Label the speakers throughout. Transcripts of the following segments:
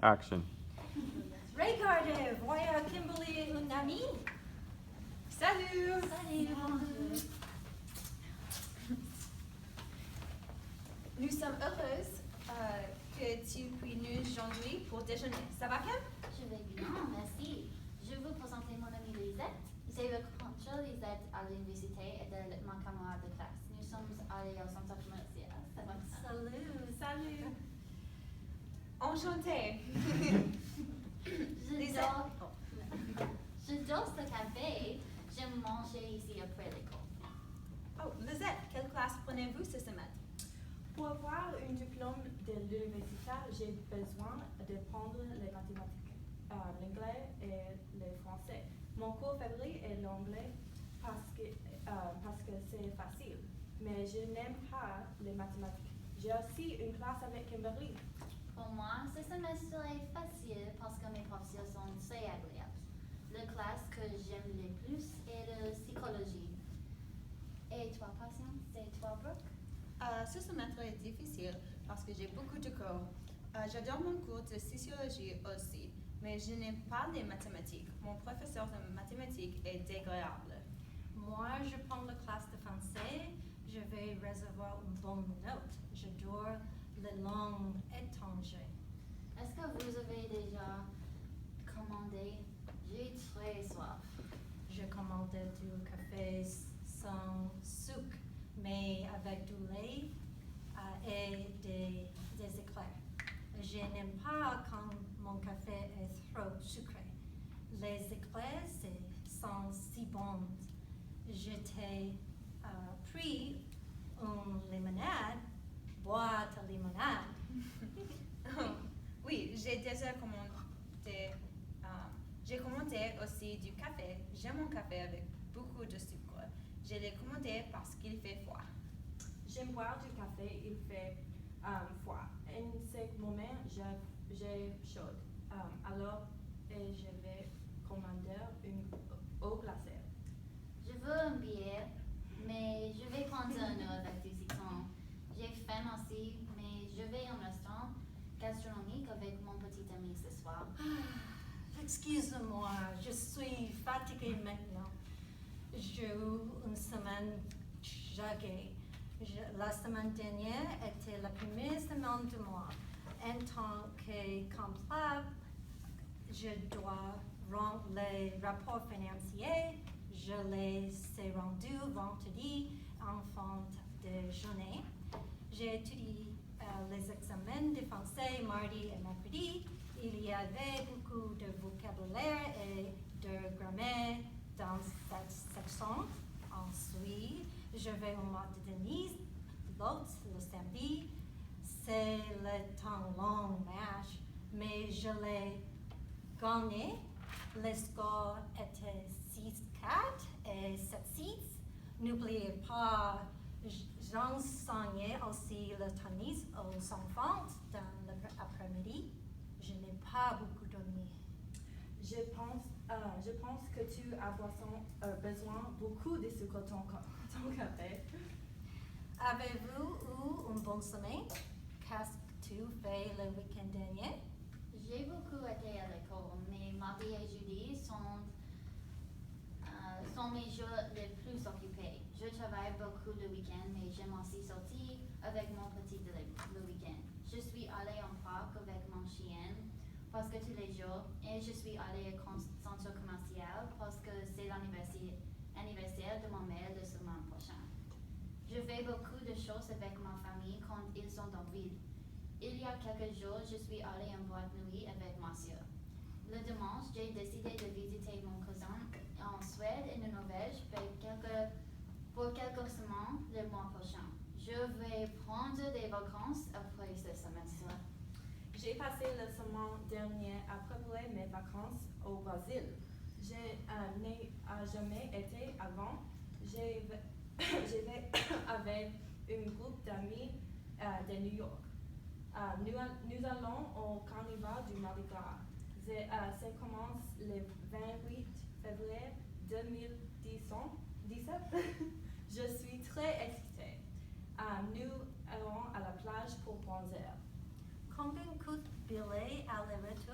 Speaker 1: action.
Speaker 2: Regardez, voilà Kimberly et une amie.
Speaker 3: Salut! Nous sommes heureuses que tu puisses nous aujourd'hui pour déjeuner. Ça va, Kim?
Speaker 4: Je vais bien, merci. Je vous présenter mon amie Lisette. J'ai rencontré Lisette à l'université et de ma camarade de classe. Nous sommes allés au centre commercial. Ça va ça?
Speaker 3: Salut! Enchantée!
Speaker 4: J'adore ce café. J'aime manger ici après l'école.
Speaker 3: Oh, Lisette, quelle classe prenez-vous ce semestre?
Speaker 5: Pour avoir un diplôme de l'université, j'ai besoin de prendre les mathématiques, l'anglais et le français. Mon cours favori est l'anglais parce que c'est facile, mais je n'aime pas les mathématiques. J'ai aussi une classe avec Kimberly.
Speaker 4: Pour moi, ce semestre est facile parce que mes professeurs sont très agréables. La classe que j'aime le plus est de psychologie. Et toi, Patience? Et toi, Brooke?
Speaker 3: Ce semestre est difficile parce que j'ai beaucoup de cours. J'adore mon cours de sociologie aussi, mais je n'aime pas les mathématiques. Mon professeur de mathématiques est désagréable.
Speaker 2: Moi, je prends la classe de français. Je vais recevoir une bonne note. J'adore les langues étrangères.
Speaker 4: Est-ce que vous avez déjà commandé? J'ai très soif.
Speaker 2: Je commandais du café sans sucre, mais avec du lait et des éclairs. Je n'aime pas quand mon café est trop sucré. Les éclairs sont si bons. Je t'ai pris une limonade, bois ta limonade.
Speaker 3: Oui, j'ai déjà commandé. J'ai commandé aussi du café. J'aime mon café avec beaucoup de sucre. Je l'ai commandé parce qu'il fait froid.
Speaker 5: J'aime boire du café, il fait froid. En ce moment, j'ai chaud. Alors, je vais commander une eau glacée.
Speaker 4: Je veux un bière, mais je vais prendre un autre avec du citron. J'ai faim aussi, mais je vais au restaurant gastronomique avec mon petit ami ce soir.
Speaker 2: Excuse-moi, je suis fatiguée maintenant. J'ai eu une semaine chargée. La semaine dernière était la première semaine du mois. En tant que comptable, je dois rendre les rapports financiers. Je les ai rendus vendredi en fin de journée. J'ai étudié les examens de français mardi et mercredi. Il y avait beaucoup de vocabulaire et de grammaire dans cette section. Ensuite, je vais au mois de Denise, l'autre le samedi. C'est le temps long match, mais je l'ai gagné. Les scores étaient 6-4 et 7-6. N'oubliez pas, j'enseignais aussi le tennis aux enfants dans l'après-midi. Je n'ai pas beaucoup dormi.
Speaker 5: Je pense que tu as besoin beaucoup de sucre dans ton café.
Speaker 2: Avez-vous eu une bonne semaine? Qu'est-ce que tu fais le week-end dernier?
Speaker 4: J'ai beaucoup été à l'école, mais mardi et jeudi sont mes jours les plus occupés. Je travaille beaucoup le week-end, mais j'aime aussi sortir avec mon petit le week-end. Je suis allée en parc avec mon chien parce que tous les jours, et je suis allée au centre commercial parce que c'est l'anniversaire de ma mère le semaine prochain. Je fais beaucoup de choses avec ma famille quand ils sont en ville. Il y a quelques jours, je suis allée en boîte de nuit avec ma soeur. Le dimanche, j'ai décidé de visiter mon cousin en Suède et en Norvège pour quelques semaines le mois prochain. Je vais prendre des vacances après ce semestre.
Speaker 5: J'ai passé la semaine dernière à préparer mes vacances au Brésil. Je n'ai jamais été avant. J'ai vais avec un groupe d'amis de New York. Nous allons au carnaval du Mardi Gras. Ça commence le 28 février 2017. Je suis très excitée. Nous allons à la plage pour bronzer.
Speaker 2: Combien coûte billet aller-retour?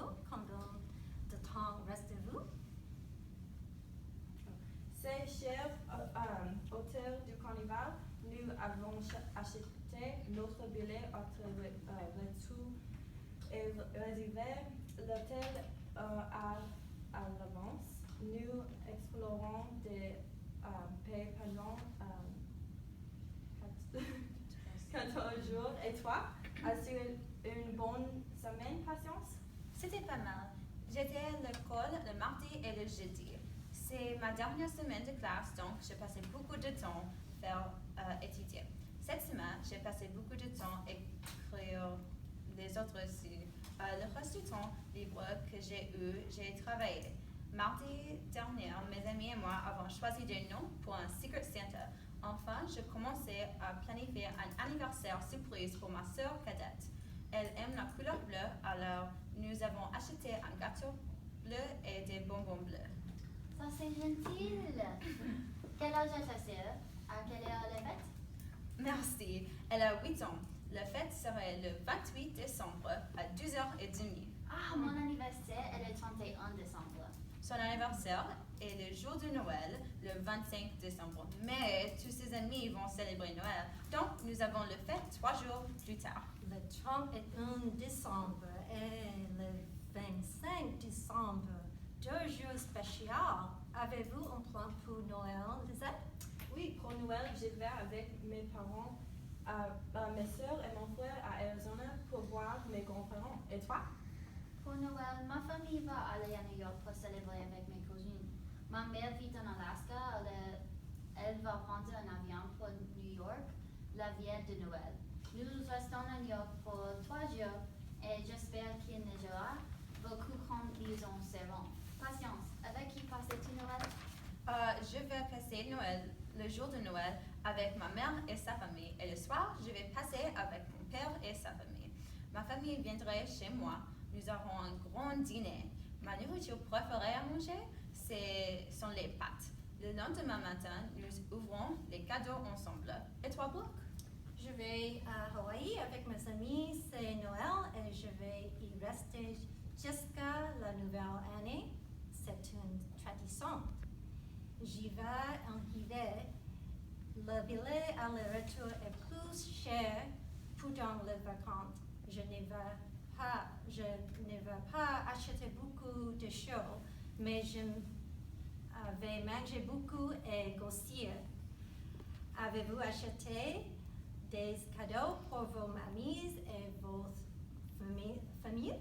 Speaker 5: avons acheté notre billet entre retour et réservé l'hôtel à l'avance. Nous explorons des pays pendant 14 jours. Et toi, as-tu une bonne semaine, Patience?
Speaker 3: C'était pas mal. J'étais à l'école le mardi et le jeudi. C'est ma dernière semaine de classe, donc j'ai passé beaucoup de temps à étudier. Cette semaine, j'ai passé beaucoup de temps à écrire les autres aussi. Le reste du temps libre que j'ai travaillé. Mardi dernier, mes amis et moi avons choisi des noms pour un Secret Santa. Enfin, je commençais à planifier un anniversaire surprise pour ma sœur cadette. Elle aime la couleur bleue, alors nous avons acheté un gâteau bleu et des bonbons bleus.
Speaker 4: Ça, c'est gentil. Quel âge a ta sœur? À quelle heure les fêtes?
Speaker 3: Merci. Elle a 8 ans. La fête serait le 28 décembre à 12h30.
Speaker 4: Ah, mon anniversaire est le 31 décembre.
Speaker 3: Son anniversaire est le jour de Noël, le 25 décembre. Mais tous ses amis vont célébrer Noël. Donc, nous avons le fête 3 jours plus tard.
Speaker 2: Le 31 décembre et le 25 décembre, 2 jours spéciaux. Avez-vous un plan pour Noël, Lisette?
Speaker 5: Oui, pour Noël, je vais avec mes parents, mes soeurs et mon frère à Arizona pour voir mes grands-parents. Et toi?
Speaker 4: Pour Noël, ma famille va aller à New York pour célébrer avec mes cousines. Ma mère vit en Alaska, elle va prendre un avion pour New York la veille de Noël. Nous restons à New York pour 3 jours et j'espère qu'il neigera beaucoup quand ils seront. Patience, avec qui passez-tu Noël?
Speaker 3: Je vais passer Noël, le jour de Noël, avec ma mère et sa famille. Et le soir, je vais passer avec mon père et sa famille. Ma famille viendrait chez moi. Nous aurons un grand dîner. Ma nourriture préférée à manger, sont les pâtes. Le lendemain matin, nous ouvrons les cadeaux ensemble. Et toi, Brooke?
Speaker 2: Je vais à Hawaï avec mes amis, c'est Noël et je vais y rester jusqu'à la nouvelle année. C'est une tradition. J'y vais en hiver. Le billet aller-retour est plus cher pendant les vacances. Je ne vais pas acheter beaucoup de choses, mais je vais manger beaucoup et grossir. Avez-vous acheté des cadeaux pour vos mamies et vos familles?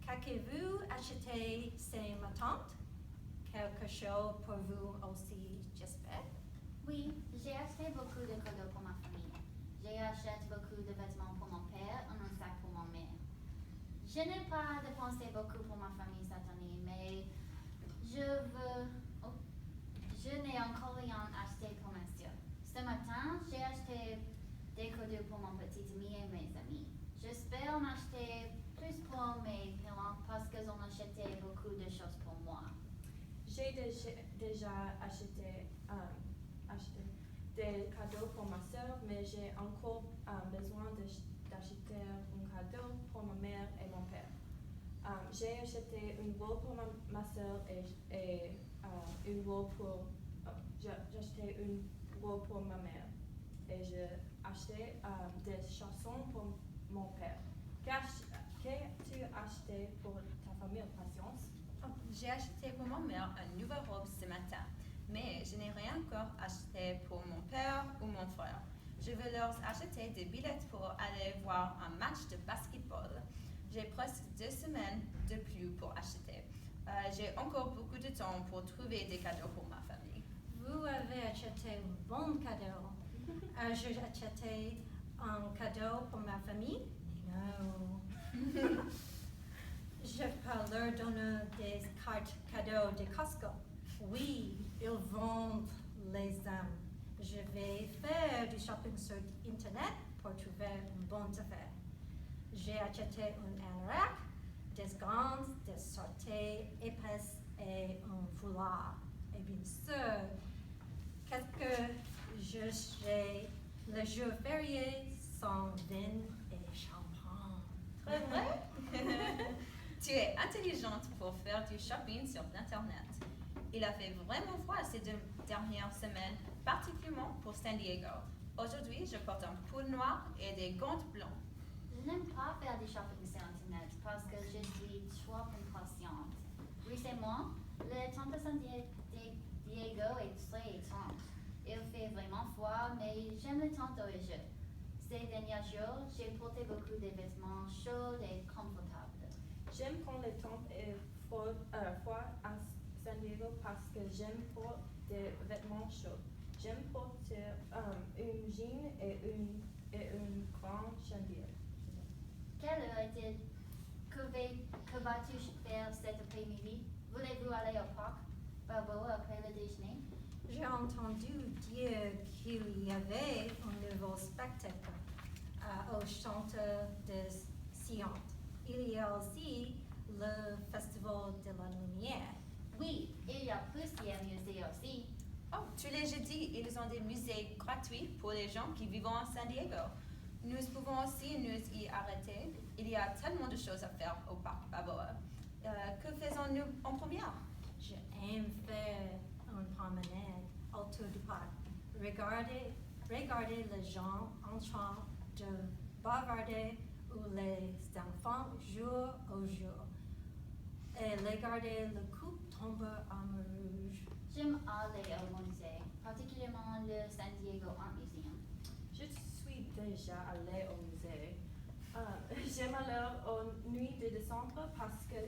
Speaker 2: Qu'avez-vous acheté, c'est ma tante? Quelque chose pour vous aussi, j'espère?
Speaker 4: Oui, j'ai acheté beaucoup de cadeaux pour ma famille. J'ai acheté beaucoup de vêtements pour mon père et un sac pour ma mère. Je n'ai pas dépensé beaucoup pour ma famille cette année, mais je n'ai encore rien acheté pour ma soeur. Ce matin, j'ai acheté des cadeaux pour mon petit ami et mes amis. J'espère en acheter plus pour mes parents parce qu'ils ont acheté beaucoup de choses pour moi.
Speaker 5: J'ai déjà acheté des cadeaux pour ma soeur, mais j'ai encore besoin d'acheter un cadeau pour ma mère et mon père. J'ai acheté une robe pour ma soeur et une robe j'ai acheté une robe pour ma mère. Et j'ai acheté des chansons pour mon père. Qu'as-tu acheté pour ta famille, Patience?
Speaker 3: J'ai acheté pour ma mère une nouvelle robe ce matin, mais je n'ai rien encore acheté pour mon père ou mon frère. Je vais leur acheter des billets pour aller voir un match de basketball. J'ai presque 2 semaines de plus pour acheter. J'ai encore beaucoup de temps pour trouver des cadeaux pour ma famille.
Speaker 2: Vous avez acheté un bon cadeau. J'ai acheté un cadeau pour ma famille? Non. Je peux leur donner des cartes cadeaux de Costco. Oui, ils vendent les âmes. Je vais faire du shopping sur Internet pour trouver une bonne affaire. J'ai acheté un anorak, des gants, des sorties épaisses et un foulard. Et bien sûr, quelques jours j'ai le jour férié sans vin et champagne.
Speaker 3: Très vrai? Tu es intelligente pour faire du shopping sur Internet. Il a fait vraiment froid ces 2 dernières semaines, particulièrement pour San Diego. Aujourd'hui, je porte un pull noir et des gants blancs.
Speaker 4: Je n'aime pas faire du shopping sur Internet parce que je suis trop impatiente. Récemment, le temps de San Diego est très étrange. Il fait vraiment froid, mais j'aime le temps orageux. Ces derniers jours, j'ai porté beaucoup de vêtements chauds et confortables.
Speaker 5: J'aime quand le temps est froid à San Diego parce que j'aime porter des vêtements chauds. J'aime porter une jean et une grande chandier.
Speaker 4: Quelle heure est-il? Que vas-tu faire cet après-midi? Voulez-vous aller au parc Balboa après le déjeuner?
Speaker 2: J'ai entendu dire qu'il y avait un nouveau spectacle au Chantre de Sion. Il y a aussi le Festival de la Lumière.
Speaker 4: Oui, il y a plusieurs musées aussi.
Speaker 3: Oh, tous les jeudis, ils ont des musées gratuits pour les gens qui vivent à San Diego. Nous pouvons aussi nous y arrêter. Il y a tellement de choses à faire au parc Balboa. Que faisons-nous en première?
Speaker 2: J'aime faire une promenade autour du parc. Regardez les gens en train de bavarder ou les enfants jour au jour. Et regarder le couple tomber en rouge.
Speaker 4: J'aime aller au musée, particulièrement le San Diego Art Museum.
Speaker 5: Je suis déjà allée au musée. J'aime aller aux nuits de décembre parce que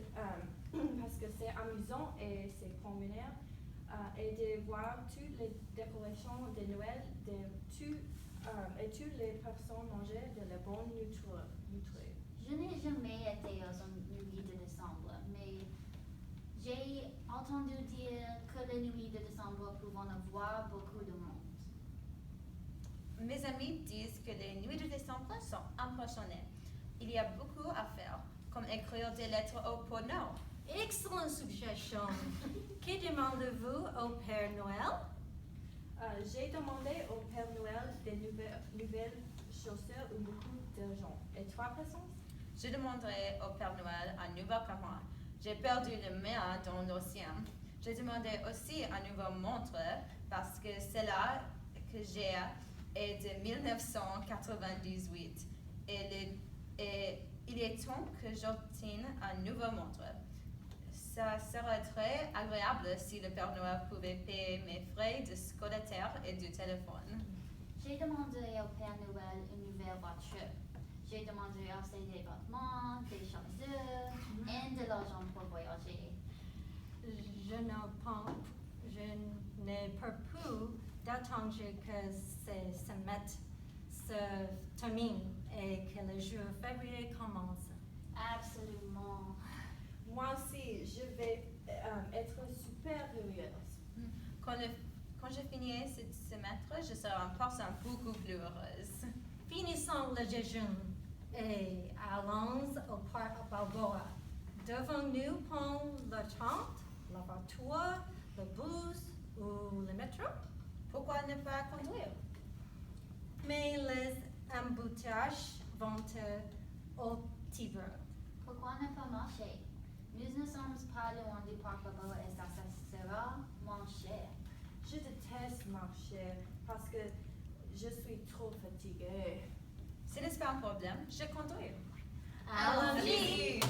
Speaker 5: c'est amusant et c'est promener et de voir toutes les décorations de Noël et toutes les personnes manger de la bonne nourriture.
Speaker 4: Je n'ai jamais été aux nuits de décembre, mais j'ai entendu dire que les nuits de décembre peuvent avoir beaucoup de monde.
Speaker 3: Mes amis disent que les nuits de décembre sont impressionnantes. Il y a beaucoup à faire, comme écrire des lettres au Pôle Nord.
Speaker 2: Excellente suggestion. Que demandez-vous au Père Noël?
Speaker 5: J'ai demandé au Père Noël des nouvelles chaussures ou beaucoup d'argent. Et toi, personne?
Speaker 3: Je demanderai au Père Noël un nouveau caméra. J'ai perdu le mien dans l'océan. J'ai demandé aussi un nouveau montre parce que celle-là que j'ai est de 1998 et il est temps que j'obtienne un nouveau montre. Ça serait très agréable si le Père Noël pouvait payer mes frais de scolaire et du téléphone.
Speaker 4: J'ai demandé au Père Noël une nouvelle voiture. J'ai demandé aussi des vêtements, des chaussures et de l'argent pour voyager.
Speaker 2: Je n'ai pas pu d'attendre que ce semestre se termine et que le jour février commence.
Speaker 4: Absolument.
Speaker 5: Moi aussi, je vais être super heureuse.
Speaker 3: Quand je finirai ce semestre, je serai en personne beaucoup plus heureuse.
Speaker 2: Finissons le déjeuner et allons au parc Balboa. Devons-nous prendre le train, la voiture, le bus ou le métro?
Speaker 3: Pourquoi ne pas conduire?
Speaker 2: Mais les embouteillages vont au Tibre.
Speaker 4: Pourquoi ne pas marcher? Nous ne sommes pas loin du parc Balboa et ça sera moins cher.
Speaker 5: Je déteste marcher parce que je suis trop fatiguée.
Speaker 3: Ce n'est pas un problème, je conduis.
Speaker 2: Allons-y!